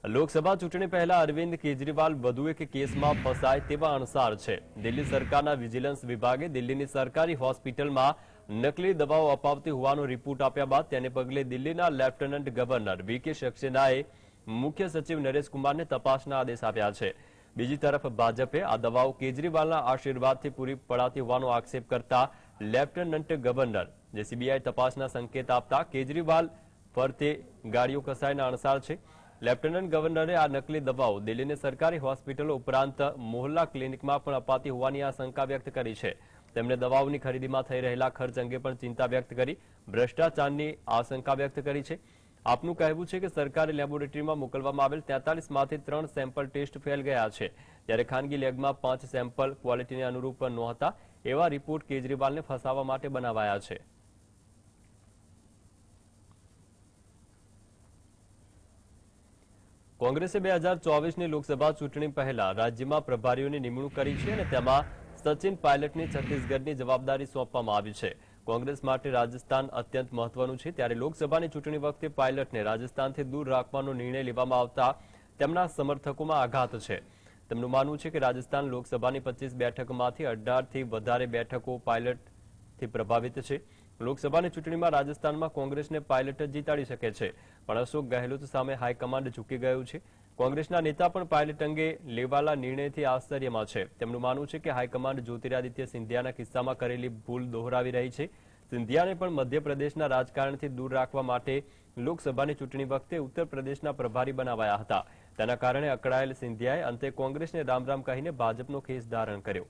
લોકસભા ચૂંટણી પહેલા અરવિંદ કેજરીવાલ વધુ એક કેસમાં ફસાય તેવા અણસાર છે। દિલ્હી સરકારના વિજિલન્સ વિભાગે દિલ્હીની સરકારી હોસ્પિટલમાં નકલી દવાઓ અપાવતી હોવાનો રિપોર્ટ આપ્યા બાદ તેને પગલે દિલ્હીના લેફ્ટનન્ટ ગવર્નર વીકે સક્સેનાએ મુખ્ય સચિવ નરેશ કુમારને તપાસના આદેશ આપ્યા છે। બીજી તરફ ભાજપે આ દવાઓ કેજરીવાલના આશીર્વાદથી પૂરી પડાતી હોવાનો આક્ષેપ કરતા લેફ્ટનન્ટ ગવર્નર જે સીબીઆઈ તપાસના સંકેત આપતા કેજરીવાલ ફરતે ગાડીઓ કસાયના અણસાર છે। લેફ્ટનન્ટ ગવર્નરે આ નકલી દવાઓ દિલ્હીની સરકારી હોસ્પિટલો ઉપરાંત મોહલ્લા ક્લિનિકમાં પણ અપાતી હોવાની આશંકા વ્યક્ત કરી છે। તેમણે દવાઓની ખરીદીમાં થઈ રહેલા ખર્ચ અંગે પણ ચિંતા વ્યક્ત કરી ભ્રષ્ટાચારની આશંકા વ્યક્ત કરી છે। આપનું કહેવું છે કે સરકારી લેબોરેટરીમાં મોકલવામાં આવેલ 43માંથી 3 સેમ્પલ ટેસ્ટ ફેલ ગયા છે, જ્યારે ખાનગી લેબમાં 5 સેમ્પલ ક્વોલિટીને અનુરૂપ નહોતા। એવા રિપોર્ટ કેજરીવાલને ફસાવવા માટે બનાવાયા છે। કોંગ્રેસે 2024ની લોકસભા ચૂંટણી પહેલા રાજ્યમાં પ્રભારીઓની નિમણૂક કરી છે અને તેમાં સચિન પાયલટની છત્તીસગઢની જવાબદારી સોંપવામાં આવી છે। કોંગ્રેસ માટે રાજસ્થાન અત્યંત મહત્વનું છે, ત્યારે લોકસભાની ચૂંટણી વખતે પાયલટને રાજસ્થાનથી દૂર રાખવાનો નિર્ણય લેવામાં આવતા તેમના સમર્થકોમાં આઘાત છે। તેમનું માનવું છે કે રાજસ્થાન લોકસભાની 25 બેઠકમાંથી 18થી વધારે બેઠકો પાયલટથી પ્રભાવિત છે। લોકસભાની ચૂંટણીમાં રાજસ્થાનમાં કોંગ્રેસને પાયલટ જ જીતાડી શકે છે, પણ અશોક ગહેલોત સામે હાઈકમાન્ડ ઝૂકી ગયું છે। કોંગ્રેસના નેતા પણ પાયલટ અંગે લેવાયેલા નિર્ણયથી આશ્ચર્યમાં છે। તેમનું માનવું છે કે હાઈકમાન્ડ જ્યોતિરાદિત્ય સિંધિયાના કિસ્સામાં કરેલી ભૂલ દોહરાવી રહી છે। સિંધિયાને પણ મધ્યપ્રદેશના રાજકારણથી દૂર રાખવા માટે લોકસભાની ચૂંટણી વખતે ઉત્તર પ્રદેશના પ્રભારી બનાવાયા હતા। તેના કારણે અકળાયેલ સિંધિયાએ અંતે કોંગ્રેસને રામ રામ કહીને ભાજપનો ખેસ ધારણ કર્યો।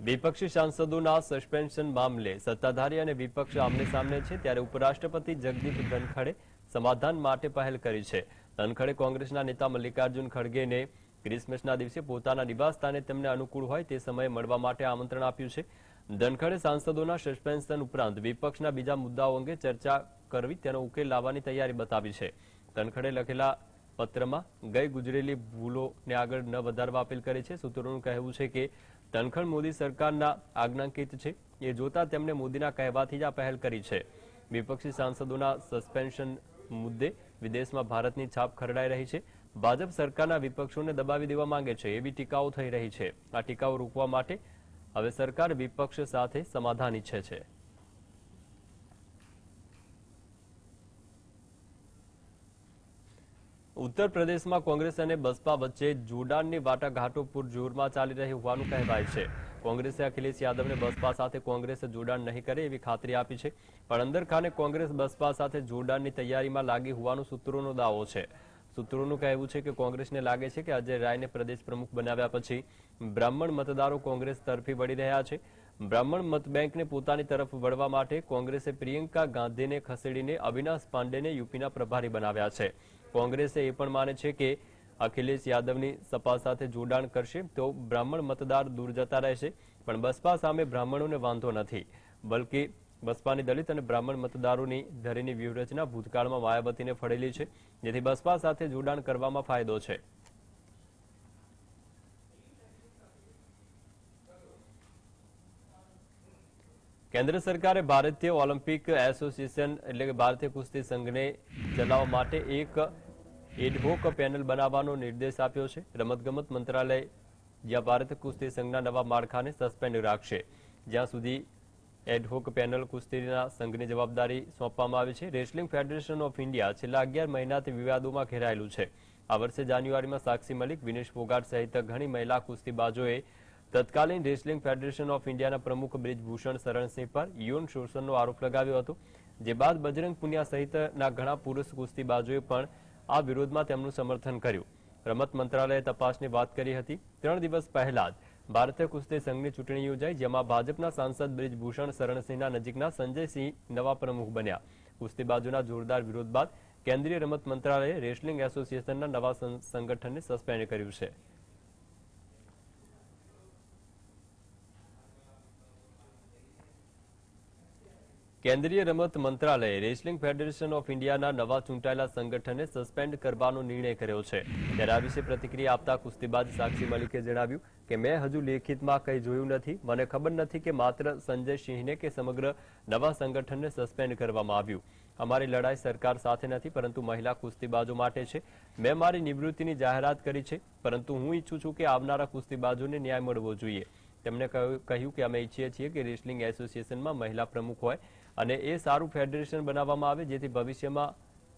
વિપક્ષી સાંસદોના સસ્પેન્શન મામલે સત્તાધારી અને વિપક્ષ આમને સામને છે, ત્યારે ઉપરાષ્ટ્રપતિ જગદીપ ધનખડે સમાધાન માટે પહેલ કરી છે। ધનખડે કોંગ્રેસના નેતા મલ્લિકાર્જુન ખડગેને ક્રિસમસના દિવસે પોતાના નિવાસસ્થાને તેમને અનુકૂળ હોય તે સમયે મળવા માટે આમંત્રણ આપ્યું છે। ધનખડે સાંસદોના સસ્પેન્શન ઉપરાંત વિપક્ષના બીજા મુદ્દાઓ અંગે ચર્ચા કરવી તેનો ઉકેલ લાવવાની તૈયારી બતાવી છે। ધનખડે લખેલા પત્રમાં ગઈ ગુજરેલી ભૂલોને આગળ ન વધારવા અપીલ કરી છે। સૂત્રોનું કહેવું છે કે ધનખડ મોદી સરકારના આજ્ઞાંકિત છે, એ જોતા તેમણે મોદીના કહેવાથી જ આ પહેલ કરી છે। વિપક્ષી સાંસદોના સસ્પેન્શન મુદ્દે વિદેશમાં ભારતની છાપ ખરડાઈ રહી છે। ભાજપ સરકારના વિપક્ષોને દબાવી દેવા માંગે છે એવી ટીકાઓ થઈ રહી છે। આ ટીકાઓ રોકવા માટે હવે સરકાર વિપક્ષ સાથે સમાધાન ઈચ્છે છે। ઉત્તર પ્રદેશમાં કોંગ્રેસ અને બસપા વચ્ચે જોડાણની વાટાઘાટો પૂરજોરમાં ચાલી રહી હોવાનું કહેવાય છે। કોંગ્રેસે અખિલેશ યાદવને બસપા સાથે કોંગ્રેસ જોડાણ નહીં કરે એવી ખાતરી આપી છે, પણ અંદરખાને કોંગ્રેસ બસપા સાથે જોડાણની તૈયારીમાં લાગી હોવાનો સૂત્રોનો દાવો છે। સૂત્રોનું કહેવું છે કે કોંગ્રેસને લાગે છે કે અજય રાયને પ્રદેશ પ્રમુખ બનાવ્યા પછી બ્રાહ્મણ મતદારો કોંગ્રેસ તરફી વળી રહ્યા છે। બ્રાહ્મણ મતબેંકને પોતાની તરફ વળવા માટે કોંગ્રેસે પ્રિયંકા ગાંધીને ખસેડીને અવિનાશ પાંડેને યુપીના પ્રભારી બનાવ્યા છે। કોંગ્રેસે એ પણ માને છે કે અખિલેશ યાદવની સપા સાથે જોડાણ કરશે તો બ્રાહ્મણ મતદાર દૂર જતા રહેશે, પણ બસપા સામે બ્રાહ્મણોને વાંધો નથી, બલકે બસપાની દલિત અને બ્રાહ્મણ મતદારોની ધરીની વ્યૂહરચના ભૂતકાળમાં માયાવતીને ફળેલી છે, જેથી બસપા સાથે જોડાણ કરવામાં ફાયદો છે। કેન્દ્ર સરકારે ભારતીય ઓલિમ્પિક એસોસિએશન એટલે કે ભારતીય કુસ્તી સંઘને ચલાવવા માટે એક એડહોક પેનલ બનાવવાનો નિર્દેશ આપ્યો છે। રમતગમત મંત્રાલય જ્યાં ભારતીય કુસ્તી સંઘના નવા માળખાને સસ્પેન્ડ રાખશે, જ્યાં સુધી એડહોક પેનલ કુસ્તીના સંઘની જવાબદારી સોંપવામાં આવી છે। રેસલિંગ ફેડરેશન ઓફ ઇન્ડિયા છેલ્લા 11 મહિનાથી વિવાદોમાં ઘેરાયેલું છે। આ વર્ષે જાન્યુઆરીમાં સાક્ષી મલિક, વિનેશ ફોગાટ સહિત ઘણી મહિલા કુસ્તીબાજોએ તત્કાલીન રેસલિંગ ફેડરેશન ઓફ ઇન્ડિયાના પ્રમુખ બ્રિજભૂષણ શરણસિંહ પર યૌન શોષણનો આરોપ લગાવ્યો હતો, જે બાદ બજરંગ પુનિયા સહિતના ઘણા પુરુષ કુસ્તીબાજોએ પણ આ વિરોધમાં તેમનું સમર્થન કર્યું। રમત મંત્રાલયે તપાસની વાત કરી હતી। 3 દિવસ પહેલા જ ભારતીય કુસ્તી સંઘની ચૂંટણી યોજાઈ, જેમાં ભાજપના સાંસદ બ્રિજભૂષણ શરણસિંહના નજીકના સંજયસિંહ નવા પ્રમુખ બન્યા। કુસ્તીબાજોના જોરદાર વિરોધ બાદ કેન્દ્રીય રમત મંત્રાલયે રેસલિંગ એસોસિએશનના નવા સંગઠનને સસ્પેન્ડ કર્યું છે। કેન્દ્રીય રમત મંત્રાલયે રેસલિંગ ફેડરેશન ઓફ ઇન્ડિયાના નવા ચૂંટાયેલા સંગઠનને સસ્પેન્ડ કરવાનો નિર્ણય કર્યો છે। ત્યારે આ વિશે પ્રતિક્રિયા આપતા કુસ્તીબાજ સાક્ષી મલિકે જણાવ્યું કે મેં હજુ લેખિતમાં કંઈ જોયું નથી। મને ખબર નથી કે માત્ર સંજય સિંહને કે સમગ્ર નવા સંગઠનને સસ્પેન્ડ કરવામાં આવ્યું। અમારી લડાઈ સરકાર સાથે નથી પરંતુ મહિલા કુસ્તીબાજો માટે છે। મેં મારી નિવૃત્તિની જાહેરાત કરી છે પરંતુ હું ઈચ્છું છું કે આવનારા કુસ્તીબાજોને ન્યાય મળવો જોઈએ। તેમણે કહ્યું કે અમે ઈચ્છીએ છીએ કે રેસલિંગ એસોસિએશનમાં મહિલા પ્રમુખ હોય અને એ સારું ફેડરેશન બનાવવામાં આવે જેથી ભવિષ્યમાં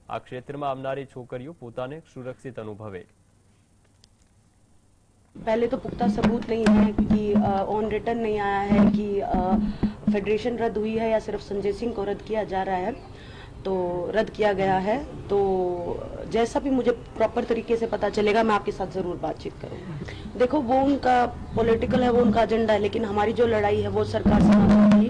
આ ક્ષેત્રમાં આવનારી છોકરીઓ પોતાને સુરક્ષિત અનુભવે। पहले तो पुख्ता सबूत नहीं है कि ऑन रिटर्न नहीं आया है कि फेडरेशन रद्द हुई है या सिर्फ संजय सिंह को रद्द किया जा रहा है, तो रद्द किया गया है। तो जैसा भी मुझे प्रॉपर तरीके से पता चलेगा मैं आपके साथ ज़रूर बातचीत करूँगी। देखो वो उनका पॉलिटिकल है, वो उनका एजेंडा है, लेकिन हमारी जो लड़ाई है वो सरकार से नहीं थी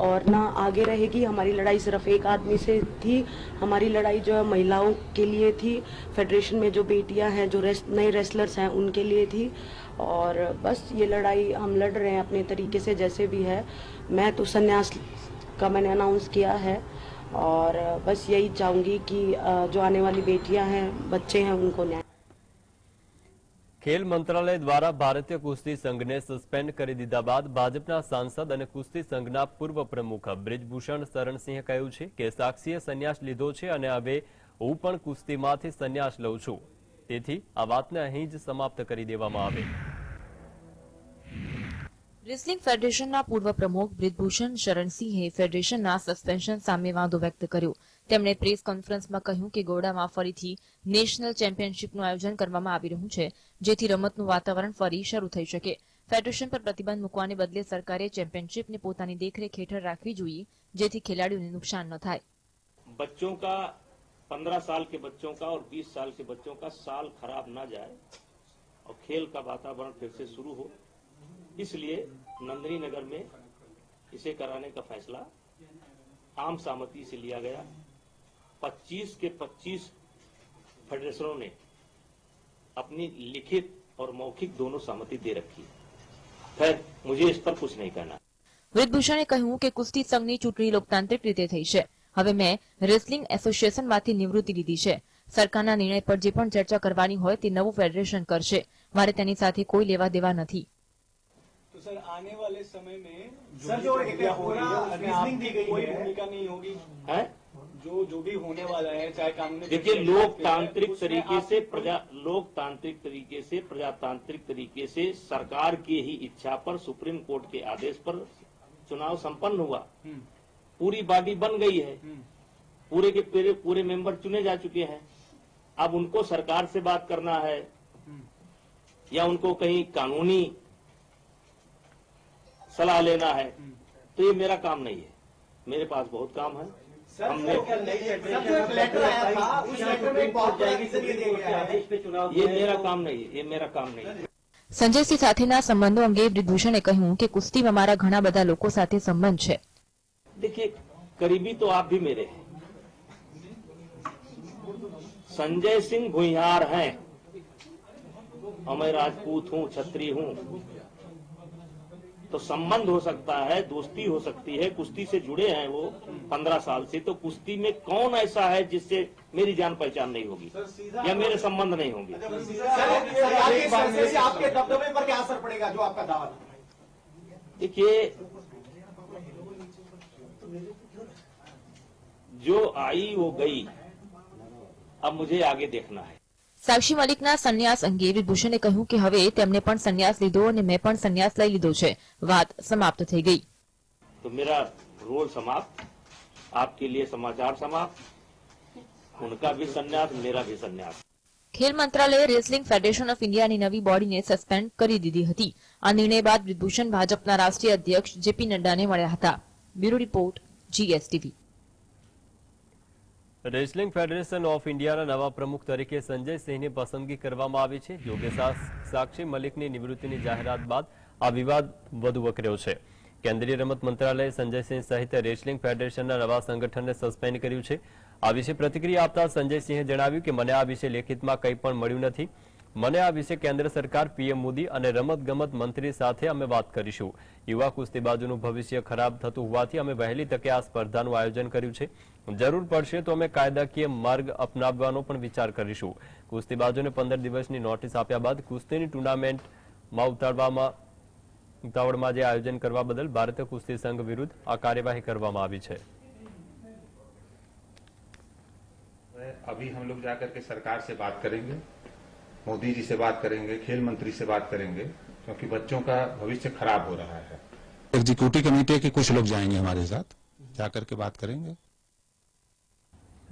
और ना आगे रहेगी। हमारी लड़ाई सिर्फ एक आदमी से थी। हमारी लड़ाई जो है महिलाओं के लिए थी, फेडरेशन में जो बेटियां हैं, जो नए रेसलर्स हैं उनके लिए थी। और बस ये लड़ाई हम लड़ रहे हैं अपने तरीके से जैसे भी है। मैं तो संन्यास का मैंने अनाउंस किया है और बस यही चाहूँगी कि जो आने वाली बेटियां हैं, बच्चे हैं, उनको न्याय। ખેલ મંત્રાલય દ્વારા ભારતીય કુસ્તી સંઘને સસ્પેન્ડ કરી દીધા બાદ ભાજપના સાંસદ અને કુસ્તી સંઘના પૂર્વ પ્રમુખ બ્રિજભૂષણ શરણસિંહે કહ્યું છે કે સાક્ષીએ સંન્યાસ લીધો છે અને હવે હું પણ કુસ્તીમાંથી સંન્યાસ લઉં છું, તેથી આ વાતને અહીં જ સમાપ્ત કરી દેવામાં આવે। રેસલિંગ ફેડરેશનના પૂર્વ પ્રમુખ બ્રિજભૂષણ શરણસિંહે ફેડરેશનના સસ્પેન્શન સામે વાંધો વ્યક્ત કર્યો। તેમણે પ્રેસ કોન્ફરન્સમાં કહ્યું કે ગોડામાં ફરીથી નેશનલ ચેમ્પિયનશિપનું આયોજન કરવામાં આવી રહ્યું છે જેથી રમતનું વાતાવરણ ફરી શરૂ થઈ શકે। ફેડરેશન પર પ્રતિબંધ મૂકવાને બદલે સરકારે ચેમ્પિયનશિપને પોતાની દેખરેખ હેઠળ રાખવી જોઈએ જેથી ખેલાડીઓને નુકસાન ન થાય। बच्चों का 15 साल के बच्चों का और 20 साल के बच्चों का साल खराब ना जाए और खेल का वातावरण फिर से शुरू हो, इसलिए नंदिनी नगर में इसे कराने का फैसला आम सहमति से लिया गया। 25 के 25 फेडरेशनों ने अपनी लिखित और मौखिक दोनों सहमति दे रखी है। खैर मुझे इस पर कुछ नहीं कहना। બ્રિજભૂષણે કહ્યું કે કુસ્તી સંઘની ચૂંટણી લોકતાંત્રિક રીતે થઈ છે। હવે મેં રેસલિંગ એસોસિએશનમાંથી નિવૃત્તિ લીધી છે। સરકારના નિર્ણય પર જે પણ ચર્ચા કરવાની હોય તે નવું ફેડરેશન કરશે। મારે તેની સાથે કોઈ લેવા દેવા નથી। तो सर आने वाले समय में सर जो आपकी कोई भूमिका नहीं होगी है जो भी होने वाला है, चाहे कानूनी। देखिए लोकतांत्रिक तरीके से प्रजातांत्रिक तरीके से सरकार की ही इच्छा पर सुप्रीम कोर्ट के आदेश पर चुनाव संपन्न हुआ। पूरी बॉडी बन गई है, पूरे के पूरे मेंबर चुने जा चुके हैं। अब उनको सरकार से बात करना है या उनको कहीं कानूनी सलाह लेना है, तो ये मेरा काम नहीं है। मेरे पास बहुत काम है। हमने ये मेरा काम नहीं है, ये मेरा काम नहीं है। સંજય સિંહ સાથેના સંબંધો અંગે બ્રિજભૂષણે કહ્યું કે કુસ્તીમાં મારા ઘણા બધા લોકો સાથે સંબંધ છે। देखिए करीबी तो आप भी मेरे हैं। संजय सिंह भुइयार हैं और मैं राजपूत हूं, छत्री हूं, तो संबंध हो सकता है, दोस्ती हो सकती है। कुश्ती से जुड़े हैं वो 15 साल से, तो कुश्ती में कौन ऐसा है जिससे मेरी जान पहचान नहीं होगी या मेरे संबंध नहीं होंगे। आपके दबदबे पर क्या असर पड़ेगा जो आपका दावा? देखिए जो आई वो गई, अब मुझे आगे देखना है। સાક્ષી મલિકના સંન્યાસ અંગે બ્રિજભૂષણે કહ્યું કે હવે તેમને પણ સંન્યાસ લીધો અને મેં પણ સંન્યાસ લઈ લીધો છે। વાત સમાપ્ત થઈ ગઈ। तो मेरा रोल समाप्त, आपके लिए समाचार समाप्त, उनका भी संन्यास, मेरा भी संन्यास। ખેલ મંત્રાલયે રેસલિંગ ફેડરેશન ઓફ ઇન્ડિયાની નવી બોડીને સસ્પેન્ડ કરી દીધી હતી। આ નિર્ણય બાદ બ્રિજભૂષણ ભાજપના રાષ્ટ્રીય અધ્યક્ષ જેપી નડ્ડાને મળ્યા હતા। Bureau report GSTV। Wrestling federation of ઇન્ડિયાના નવા પ્રમુખ તરીકે સંજય સિંહની પસંદગી કરવામાં આવી છે। જોકે સાક્ષી મલિકની નિવૃત્તિની જાહેરાત બાદ આ વિવાદ વધુ વકર્યો છે। કેન્દ્રીય રમત મંત્રાલયે સંજય સિંહ સહિત રેસલિંગ ફેડરેશનના નવા સંગઠનને સસ્પેન્ડ કર્યું છે। આ વિશે પ્રતિક્રિયા આપતા સંજય સિંહે જણાવ્યું કે મને આ વિશે લેખિતમાં કંઈ પણ મળ્યું નથી। મને આ વિશે કેન્દ્ર સરકાર, પીએમ મોદી અને રમતગમત મંત્રી સાથે અમે વાત કરીશું. યુવા કુસ્તીબાજોનું ભવિષ્ય ખરાબ થતું હોવાથી અમે વહેલી તકે આ સ્પર્ધાનું આયોજન કર્યું છે. જરૂર પડશે તો અમે કાયદાકીય માર્ગ અપનાવવાનો પણ વિચાર કરીશું. કુસ્તીબાજોને 15 દિવસની નોટિસ આપ્યા બાદ કુસ્તીની ટુર્નામેન્ટમાં ઉતાવળમાં જે આયોજન કરવા બદલ ભારતીય કુસ્તી સંઘ વિરુદ્ધ આ કાર્યવાહી કરવામાં આવી છે. अभी हम लोग जाकर के सरकार से बात करेंगे, मोदी जी से बात करेंगे, खेल मंत्री से बात करेंगे, क्योंकि बच्चों का भविष्य खराब हो रहा है. एग्जीक्यूटिव कमेटी के कुछ लोग जाएंगे हमारे साथ, जाकर के बात करेंगे.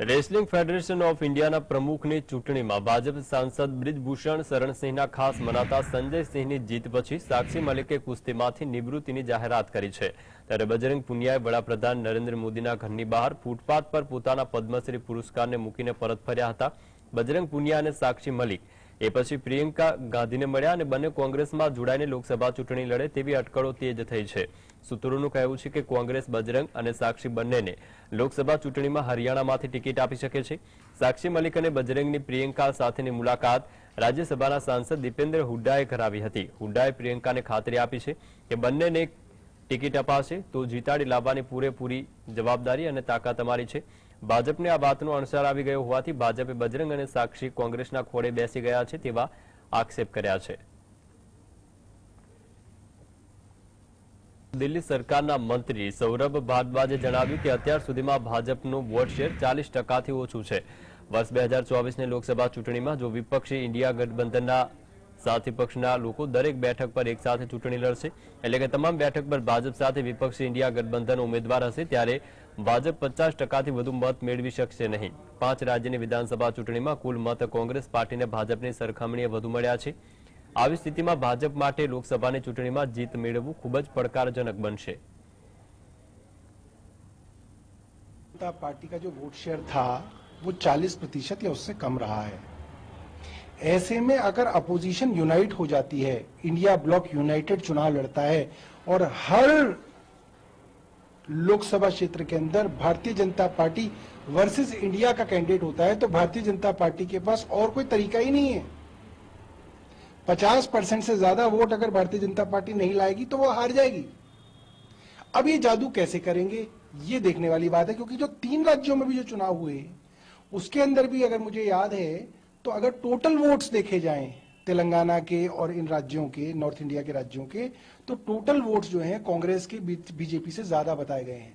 રેસલિંગ ફેડરેશન ઓફ ઇન્ડિયાના પ્રમુખની ચૂંટણીમાં ભાજપ સાંસદ બ્રિજભૂષણ શરણસિંહના ખાસ મનાતા સંજયસિંહની જીત પછી સાક્ષી મલિકે કુસ્તીમાંથી નિવૃત્તિની જાહેરાત કરી છે. ત્યારે બજરંગ પુનિયાએ વડાપ્રધાન નરેન્દ્ર મોદીના ઘરની બહાર ફૂટપાથ પર પોતાના પદ્મશ્રી પુરસ્કારને મૂકીને પરત ફર્યા હતા. બજરંગ પુનિયા અને સાક્ષી મલિક એ પછી પ્રિયંકા ગાંધીને મળ્યા અને બંને કોંગ્રેસમાં જોડાઈને લોકસભા ચૂંટણી લડે તેવી અટકળો તેજ થઈ છે. સૂત્રોનું કહેવું છે કે કોંગ્રેસ બજરંગ અને સાક્ષી બંનેને લોકસભા ચૂંટણીમાં હરિયાણામાંથી ટિકિટ આપી શકે છે. સાક્ષી મલિક અને બજરંગની પ્રિયંકા સાથેની મુલાકાત રાજ્યસભાના સાંસદ દીપેન્દ્ર હુડ્ડાએ કરાવી હતી. હુડ્ડાએ પ્રિયંકાને ખાતરી આપી છે કે બંનેને ટિકિટ અપાશે તો જીતાડી લાવવાની પૂરેપૂરી જવાબદારી અને તાકાત અમારી છે. ભાજપને આ વાતનો અણસાર આવી ગયો હોવાથી ભાજપે બજરંગ અને સાક્ષી કોંગ્રેસના ખોળે બેસી ગયા છે તેવા આક્ષેપ કર્યા છે. દિલ્હી સરકારના મંત્રી સૌરભ ભારદ્વાજે જણાવ્યું કે અત્યાર સુધીમાં ભાજપનું વોટ શેર 40%થી ઓછું છે. વર્ષ 2024ની લોકસભા ચૂંટણીમાં જો વિપક્ષી ઇન્ડિયા ગઠબંધનના સાથી પક્ષના લોકો દરેક બેઠક પર એક સાથે ચૂંટણી લડશે, એટલે કે તમામ બેઠક પર ભાજપ સાથે વિપક્ષી ઇન્ડિયા ગઠબંધન ઉમેદવાર હશે, ત્યારે ભાજપ 50%થી વધુ મત મેળવી શકશે નહીં. 5 રાજ્યની વિધાનસભા ચૂંટણીમાં કુલ મત કોંગ્રેસ પાર્ટીને ભાજપની સરખામણીએ વધુ મળ્યા છે. આવી સ્થિતિમાં ભાજપ માટે લોકસભાની ચૂંટણીમાં જીત મેળવવું ખૂબ જ પડકારજનક બનશે. पार्टी का जो वोट शेयर था वो 40% या उससे कम रहा है. ऐसे में अगर अपोजिशन यूनाइट हो जाती है, इंडिया ब्लॉक यूनाइटेड चुनाव लड़ता है और हर लोकसभा क्षेत्र के अंदर Bharatiya Janata party versus India का कैंडिडेट होता है, तो भारतीय जनता पार्टी के पास और कोई तरीका ही नहीं है. 50% से ज्यादा वोट अगर भारतीय जनता पार्टी नहीं लाएगी तो वो हार जाएगी. अब ये जादू कैसे करेंगे ये देखने वाली बात है, क्योंकि जो 3 राज्यों में भी जो चुनाव हुए उसके अंदर भी अगर मुझे याद है तो अगर टोटल वोट्स देखे जाएं तेलंगाना के और इन राज्यों के, नॉर्थ इंडिया के राज्यों के, तो टोटल वोट्स जो हैं कांग्रेस के बीजेपी से ज्यादा बताए गए हैं.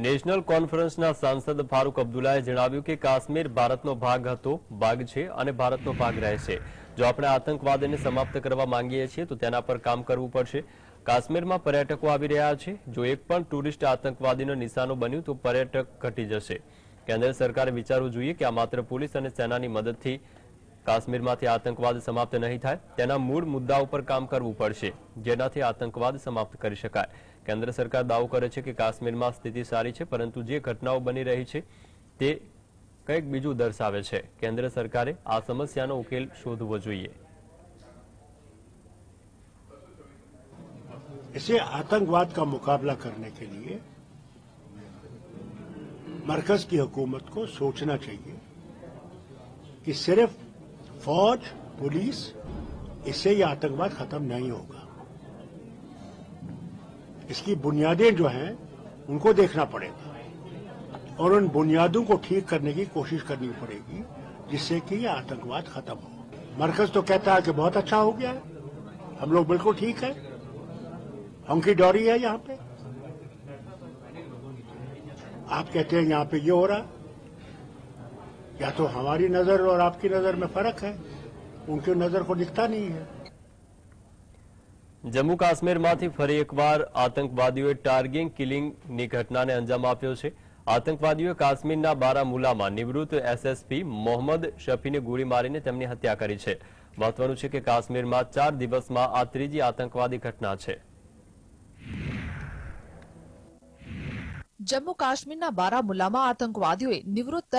નેશનલ કોન્ફરન્સના સાંસદ ફારૂક અબ્દુલ્લાએ જણાવ્યું કે કાશ્મીર ભારતનો ભાગ હતો, ભાગ છે અને ભારતનો ભાગ રહેશે. જો આપણે આતંકવાદને સમાપ્ત કરવા માંગીએ છીએ તો તેના પર કામ કરવું પડશે. કાશ્મીરમાં પર્યટકો આવી રહ્યા છે. જો એક પણ ટુરિસ્ટ આતંકવાદીનો નિશાનો બન્યું તો પર્યટક ઘટી જશે. કેન્દ્ર સરકારે વિચારવું જોઈએ કે આ માત્ર પોલીસ અને સેનાની મદદથી કાશ્મીરમાંથી આતંકવાદ સમાપ્ત નહીં થાય. તેના મૂળ મુદ્દા ઉપર કામ કરવું પડશે, જેનાથી આતંકવાદ સમાપ્ત કરી શકાય. કેન્દ્ર સરકાર દાવો કરે છે કે કાશ્મીરમાં સ્થિતિ સારી છે, પરંતુ જે ઘટનાઓ બની રહી છે તે કંઈક બીજું દર્શાવે છે. કેન્દ્ર સરકારે આ સમસ્યાનો ઉકેલ શોધવો જોઈએ. इसे आतंकवाद का मुकाबला करने के लिए मरकज की हुकूमत को सोचना चाहिए कि सिर्फ फौज, पुलिस, इससे ये आतंकवाद खत्म नहीं होगा. इसकी बुनियादें जो हैं उनको देखना पड़ेगा और उन बुनियादों को ठीक करने की कोशिश करनी पड़ेगी जिससे कि ये आतंकवाद खत्म हो. मरकज तो कहता है कि बहुत अच्छा हो गया है, हम लोग बिल्कुल ठीक है, हंकी डोरी है यहाँ पे. आप कहते हैं यहाँ पे ये हो रहा है. या तो हमारी नजर और आपकी नजर में फर्क है, उनकी नजर को दिखता नहीं है. જમ્મુ કાશ્મીરમાંથી ફરી એકવાર આતંકવાદીઓએ ટાર્ગેટ કિલિંગની ઘટનાને અંજામ આપ્યો છે. આતંકવાદીઓએ કાશ્મીરના બારામુલામાં નિવૃત્ત એસએસપી મોહમ્મદ શફીને ગોળી મારીને તેમની હત્યા કરી છે. મહત્વનું છે કે કાશ્મીરમાં 4 દિવસમાં આ ત્રીજી આતંકવાદી ઘટના છે. જમ્મુ કાશ્મીરના બારામુલામાં આતંકવાદીઓએ નિવૃત્ત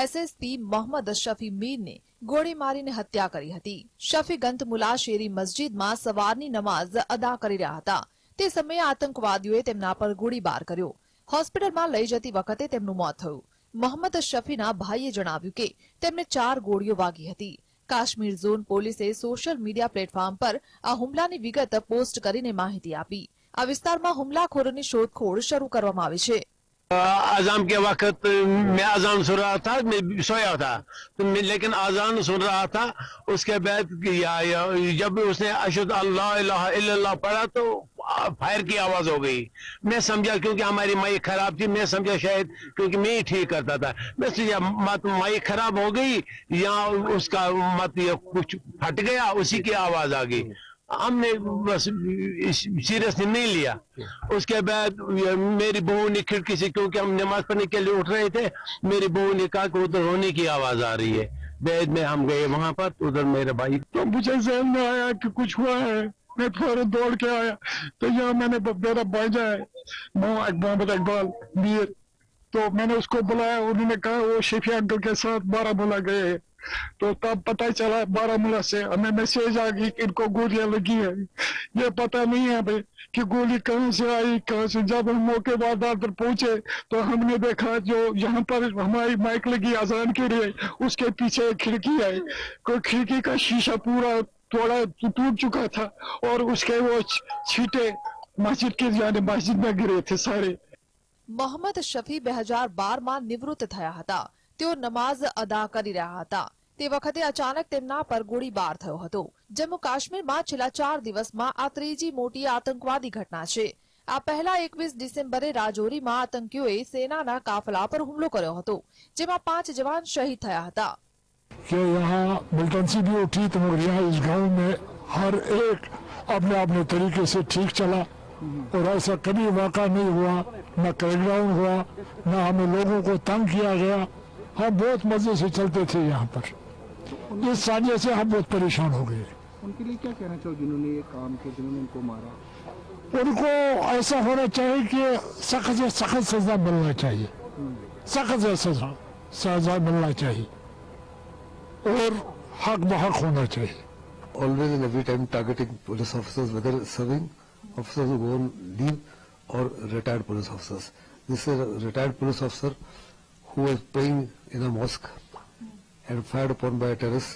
એસએસપી મોહમ્મદ શફી મીરને ગોળી મારીને હત્યા કરી હતી. શફી ગંતમુલા શેરી મસ્જિદમાં સવારની નમાઝ અદા કરી રહ્યા હતા. તે સમયે આતંકવાદીઓએ તેમના પર ગોળીબાર કર્યો. હોસ્પિટલમાં લઈ જતી વખતે તેમનું મોત થયું. મોહમ્મદ શફીના ભાઈએ જણાવ્યું કે તેમને 4 ગોળીઓ વાગી હતી. કાશ્મીર ઝોન પોલીસે સોશિયલ મીડિયા પ્લેટફોર્મ પર આ હુમલાની વિગત પોસ્ટ કરીને માહિતી આપી। આ વિસ્તારમાં હુમલાખોરોની શોધખોળ શરૂ કરવામાં આવી છે। अजान के वक्त मैं अजान सुन रहा था, मैं सोया था तो लेकिन अजान सुन रहा था। उसके बाद जब उसने अशहदु अल्ला इलाहा इल्लल्लाह पढ़ा तो फायर की आवाज हो गई। मैं समझा क्योंकि हमारी माइक खराब थी, मैं समझा शायद क्योंकि मैं ही ठीक करता था, मैं समझा मत माइक खराब हो गई या उसका मत ये कुछ फट गया, उसी की आवाज आ गई। हमने बस सीरियसली नहीं लिया। उसके बाद मेरी बहू ने खिड़की से, क्योंकि हम नमाज पढ़ने के लिए उठ रहे थे, मेरी बहू ने कहा कि उधर रोने की आवाज आ रही है। बाद में हम गए वहां पर, उधर मेरे भाई, तो मुझे ज़हन में आया कि कुछ हुआ है। मैं फौरन दौड़ के आया तो यहाँ मैंने मेरा भाईजा है मोहम्मद इकबाल मीर, तो मैंने उसको बुलाया। उन्होंने कहा वो शेफी अंकल के साथ बारामूला गए। तो तब पता चला बारामूला से हमें मैसेज आ गई कि इनको गोलियां लगी है। ये पता नहीं है भाई कि गोली कहाँ से आई, कहाँ से। जब हम मौके वारदात पर पहुंचे तो हमने देखा जो यहाँ पर हमारी माइक लगी अजान के लिए, उसके पीछे एक खिड़की है, कोई खिड़की का शीशा पूरा थोड़ा टूट चुका था और उसके वो छींटे मस्जिद के जाने मस्जिद में गिरे थे सारे। મોહમ્મદ શફી 2012માં નિવૃત્ત થયા હતા। તેઓ નમાઝ અદા કરી રહ્યા હતા તે વખતે અચાનક તેમના પર ગોળીબાર થયો હતો। જમ્મુ કાશ્મીરમાં છેલ્લા 4 દિવસમાં આ ત્રીજી મોટી આતંકવાદી ઘટના છે। આ પહેલા 21 ડિસેમ્બરે રાજૌરીમાં આતંકીઓએ સેનાના કાફલા પર હુમલો કર્યો હતો, જેમાં 5 જવાન શહીદ થયા હતા। कि यहाँ मुल्तनसी भी उठी तो मगर यहाँ इस गांव में हर एक अपने अपने तरीके से ठीक चला और ऐसा कभी वाक़ा नहीं हुआ, न क्रैकडाउन हुआ, न हमें लोगों को तंग किया गया। हम बहुत मजे से चलते थे यहाँ पर। इस साजिश से हम बहुत परेशान हो गए। उनके लिए क्या कहना चाहो जिन्होंने ये काम किया, जिन्होंने उनको मारा? उनको ऐसा होना चाहिए कि सख्त से सख्त सजा मिलना चाहिए, सख्त से सजा मिलना चाहिए और हक बहक होना चाहिए। Always and every time targeting police officers, whether serving officers who go on leave or retired police officers. This is a retired police officer who was praying in a mosque and fired upon by a terrorist.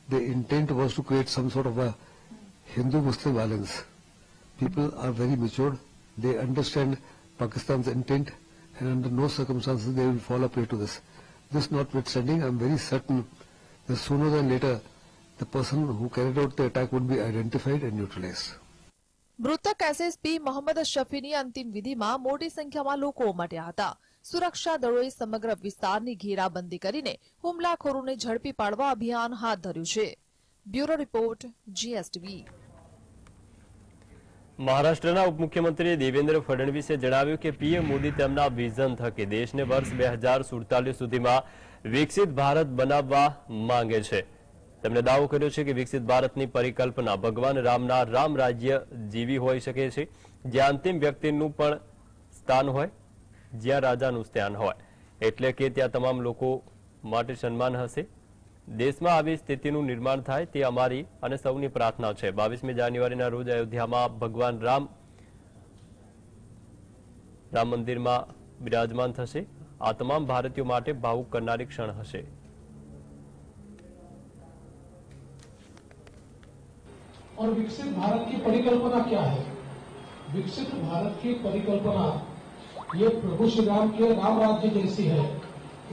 The intent was to create some sort of a Hindu-Muslim violence. People are very matured. They understand Pakistan's intent and under no circumstances they will fall a prey to this. This notwithstanding, I am very certain that sooner than later the person who carried out the attack would be identified and neutralized. મૃતક SSP Mohammad શફીની અંતિમ વિધિમાં મોટી સંખ્યામાં લોકો ઉમટ્યા હતા। સુરક્ષા દળોએ સમગ્ર વિસ્તારની ઘેરાબંધી કરીને હુમલાખોરોને ઝડપી પાડવા અભિયાન હાથ ધર્યું છે। Bureau report GSTV. મહારાષ્ટ્રના ઉપમુખ્યમંત્રી દેવેન્દ્ર ફડણવીસે જણાવ્યું કે પીએમ મોદી તેમના વિઝન થકી દેશને વર્ષ 2047 સુધીમાં વિકસિત ભારત બનાવવા માંગે છે। તેમણે દાવો કર્યો છે કે વિકસિત ભારતની પરિકલ્પના ભગવાન રામના રામ રાજ્ય જેવી હોઈ શકે છે, જ્યાં અંતિમ વ્યક્તિનું પણ સ્થાન હોય, જ્યાં રાજાનું સ્થાન હોય, એટલે કે ત્યાં તમામ લોકો માટે સન્માન હશે। દેશમાં આવી સ્થિતિનું निर्माण થાય તે અમારી અને સૌની પ્રાર્થના છે। 22મી જાન્યુઆરીના રોજ અયોધ્યામાં ભગવાન રામ મંદિરમાં બિરાજમાન થશે। આ તમામ ભારતીયો માટે ભાવુક કરનારી ક્ષણ હશે। और विकसित भारत की परिकल्पना क्या है? विकसित भारत की परिकल्पना ये प्रभु श्री राम के राम राज्य जैसी है,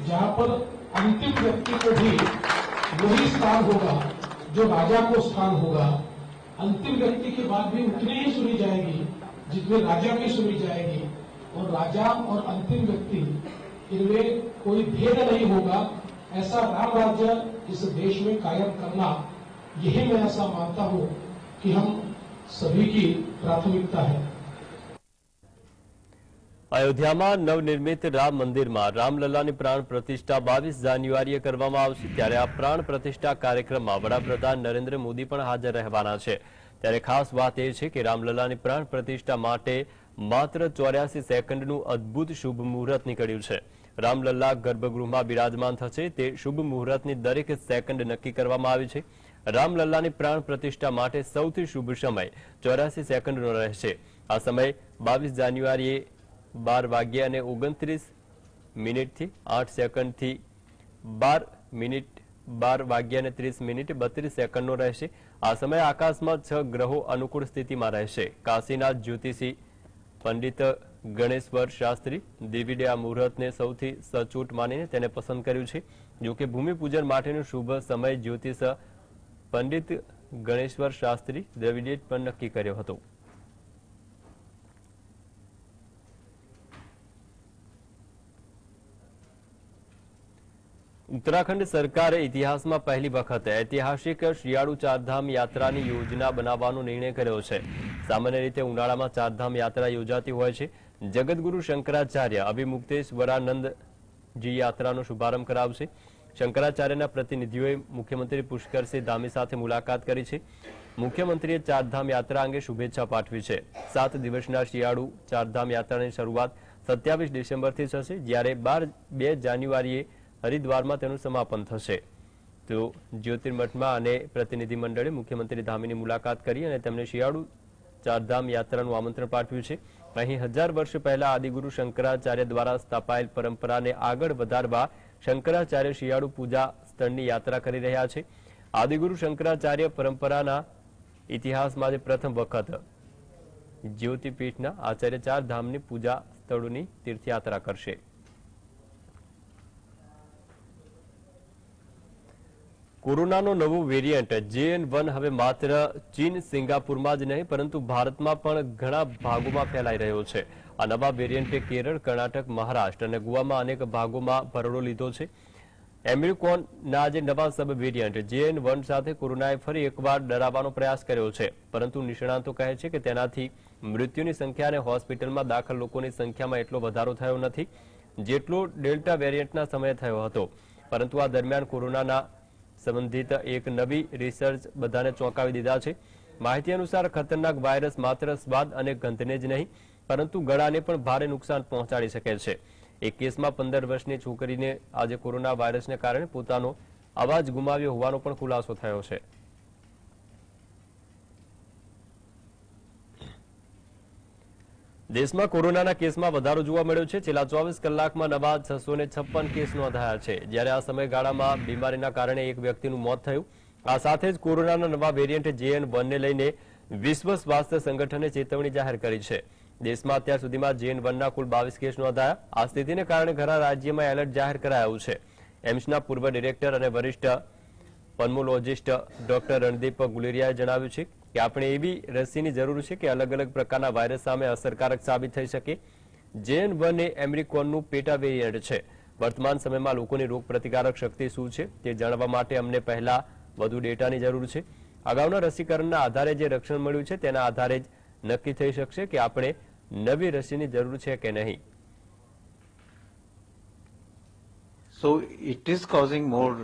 जहाँ पर अंतिम व्यक्ति को भी वही स्थान होगा जो राजा को स्थान होगा। अंतिम व्यक्ति की बात भी उतनी ही सुनी जाएगी जितनी राजा की सुनी जाएगी, और राजा और अंतिम व्यक्ति इनमें कोई भेद नहीं होगा। ऐसा राम राज्य इस देश में कायम करना, यही मैं ऐसा मानता हूँ कि हम सभी की प्राथमिकता है। અયોધ્યામાં નવનિર્મિત રામ મંદિરમાં રામલલ્લાની પ્રાણ પ્રતિષ્ઠા 22 જાન્યુઆરીએ કરવામાં આવશે। ત્યારે આ પ્રાણ પ્રતિષ્ઠા કાર્યક્રમમાં વડાપ્રધાન નરેન્દ્ર મોદી પણ હાજર રહેવાના છે। ત્યારે ખાસ વાત એ છે કે રામલલ્લાની પ્રાણ પ્રતિષ્ઠા માટે માત્ર 84 સેકન્ડનું અદ્ભુત શુભ મુહૂર્ત નીકળ્યું છે। રામલલ્લા ગર્ભગૃહમાં બિરાજમાન થશે તે શુભ મુહૂર્તની દરેક સેકન્ડ નક્કી કરવામાં આવી છે। રામલલ્લાની પ્રાણ પ્રતિષ્ઠા માટે સૌથી શુભ સમય 84 સેકન્ડનો રહેશે। આ સમય 22 જાન્યુઆરીએ 12 વાગ્યે અને 29 મિનિટથી 8 સેકન્ડથી 12 મિનિટ 12:30:32 રહેશે। આ સમયે આકાશમાં 6 ગ્રહો અનુકૂળ સ્થિતિમાં રહેશે। કાશીનાથ જ્યોતિષી પંડિત ગણેશ્વર શાસ્ત્રી દેવીડે આ મુહૂર્તને સૌથી સચોટ માનીને તેને પસંદ કર્યું છે। જોકે ભૂમિપૂજન માટેનો શુભ સમય જ્યોતિષ પંડિત ગણેશ્વર શાસ્ત્રી દ્રવિડે પણ નક્કી કર્યો હતો। उत्तराखंड सरकारे इतिहासमां पहली वखत ऐतिहासिक शियाळु चारधाम यात्रानी योजना बनावવાનો निर्णय કર્યો છે। सामान्य रीते उनाळामां चारधाम यात्रा योजाती होय छे। जगतगुरु शंकराचार्य अभिमुक्तेश्वरानंदजी यात्रानो शुभारंभ करावशे। शंकराचार्यना प्रतिनिधिओए मुख्यमंत्री पुष्करसिंह धामी साथे मुलाकात करी छे। मुख्यमंत्रीए चारधाम यात्रा अंगे शुभेच्छा पाठवी छे। 7 दिवसना शियाळु चारधाम यात्रानी शरूआत 27 डिसेम्बरथी थशे, ज्यारे 2 जान्युआरीए हरिद्वाરમાં તેનું સમાપન થશે। તો જ્યોતિર્મઠમાં અને પ્રતિનિધિમંડળે મુખ્યમંત્રી ધામીની મુલાકાત કરી અને તેમને શિયાળુ ચારધામ યાત્રાનું આમંત્રણ પાઠવ્યું છે। અહીં 1000 વર્ષ પહેલા આદિગુરુ શંકરાચાર્ય દ્વારા સ્થાપાયેલ પરંપરાને આગળ વધારવા શંકરાચાર્ય શિયાળુ પૂજા સ્થળની યાત્રા કરી રહ્યા છે। આદિગુરુ શંકરાચાર્ય પરંપરાના ઇતિહાસમાં જે પ્રથમ વખત જ્યોતિપીઠના આચાર્ય ચારધામની પૂજા સ્થળોની તીર્થયાત્રા કરશે। કોરોનાનો નવો વેરિયન્ટ JN1 હવે માત્ર ચીન સિંગાપુરમાં જ નહીં પરંતુ ભારતમાં પણ ઘણા ભાગોમાં ફેલાઈ રહ્યો છે। આ નવા વેરિયન્ટે કેરળ, કર્ણાટક, મહારાષ્ટ્ર અને ગોવામાં અનેક ભાગોમાં ભરડો લીધો છે। એમિક્રોનના જે નવા સબ વેરિયન્ટ JN1 સાથે કોરોનાએ ફરી એકવાર ડરાવવાનો પ્રયાસ કર્યો છે, પરંતુ નિષ્ણાતો કહે છે કે તેનાથી મૃત્યુની સંખ્યા અને હોસ્પિટલમાં દાખલ લોકોની સંખ્યામાં એટલો વધારો થયો નથી જેટલો ડેલ્ટા વેરિયન્ટના સમયે થયો હતો। પરંતુ આ દરમિયાન કોરોનાના संबंधित एक नवी रिसर्च बधाने चौंकावी दीधा छे। माहिती अनुसार खतरनाक वायरस मात्र स्वाद अने गंधने ज नहीं परंतु गळाने पण भारे नुकसान पहोंचाडी शके छे। एक केसमां 15 वर्षनी छोकरीने आज कोरोना वायरसने कारणे पोतानो अवाज गुमाव्यो होવાનો पण खुलासो थयो छे। देशમાં કોરોનાના કેસમાં વધારો જોવા મળ્યો છે। છેલ્લા 24 કલાકમાં નવા 656 કેસ નોંધાયા છે, જ્યારે આ સમયગાળામાં બીમારીના કારણે એક વ્યક્તિનું મોત થયું। આ સાથે જ કોરોનાના નવા વેરિયન્ટ JN1 ને લઈને વિશ્વ સ્વાસ્થ્ય સંગઠને ચેતવણી જાહેર કરી છે। દેશમાં અત્યાર સુધીમાં JN1ના કુલ 22 કેસ નોંધાયા। આ સ્થિતિને કારણે ઘણા રાજ્યમાં એલર્ટ જાહેર કરાયું છે। એમ્સના પૂર્વ ડિરેક્ટર અને વરિષ્ઠ પલ્મોલોજિસ્ટ ડોક્ટર રણદીપ ગુલેરિયાએ જણાવ્યું છે કે આપણે એવી રસીની જરૂર છે કે અલગ અલગ પ્રકારના વાયરસ સામે અસરકારક સાબિત થઈ શકે। JN1 એ એમિક્રોનનું પેટા વેરિયન્ટ છે। વર્તમાન સમયમાં લોકોની રોગપ્રતિકારક શક્તિ શું છે તે જાણવા માટે અમને પહેલા વધુ ડેટાની જરૂર છે। અગાઉના રસીકરણના આધારે જે રક્ષણ મળ્યું છે તેના આધારે જ નક્કી થઈ શકશે કે આપણે નવી રસીની જરૂર છે કે નહીં। So it is causing more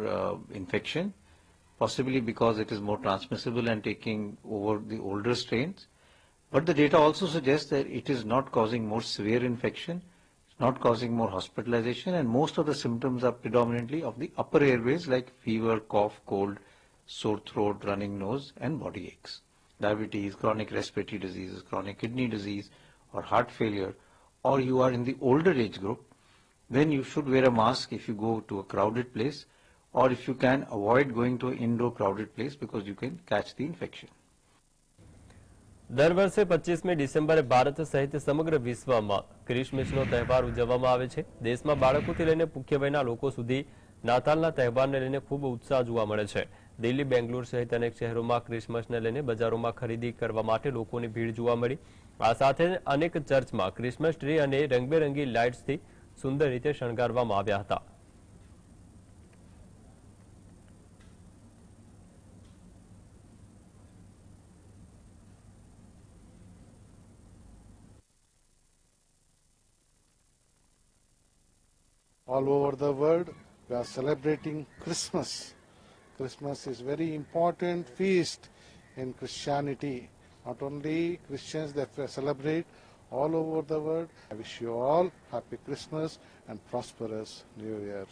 infection, possibly because it is more transmissible and taking over the older strains. But the data also suggests that it is not causing more severe infection, it's not causing more hospitalization, and most of the symptoms are predominantly of the upper airways like fever, cough, cold, sore throat, running nose, and body aches. Diabetes, chronic respiratory diseases, chronic kidney disease, or heart failure, or you are in the older age group, then you should wear a mask if you go to a crowded place, or if you can avoid going to an indoor crowded place because you can catch the infection. દર વર્ષે 25મી ડિસેમ્બરે ભારત સહિત સમગ્ર વિશ્વમાં ક્રિસમસનો તહેવાર ઉજવવામાં આવે છે। દેશમાં બાળકોથી લઈને પુખ્ય વયના લોકો સુધી નાતાલના તહેવારને લઈને ખૂબ ઉત્સાહ જોવા મળે છે। દિલ્હી, બેંગ્લોર સહિત અનેક શહેરોમાં ક્રિસમસને લઈને બજારોમાં ખરીદી કરવા માટે લોકોની ભીડ જોવા મળી। આ સાથે અનેક ચર્ચમાં ક્રિસમસ ટ્રી અને રંગબેરંગી લાઇટ્સથી સુંદર રીતે શણગારવામાં આવ્યા હતા। All over the world, we are celebrating Christmas. Christmas is very important feast in Christianity. Not only Christians that we celebrate all over the world. I wish you all happy Christmas and prosperous New Year.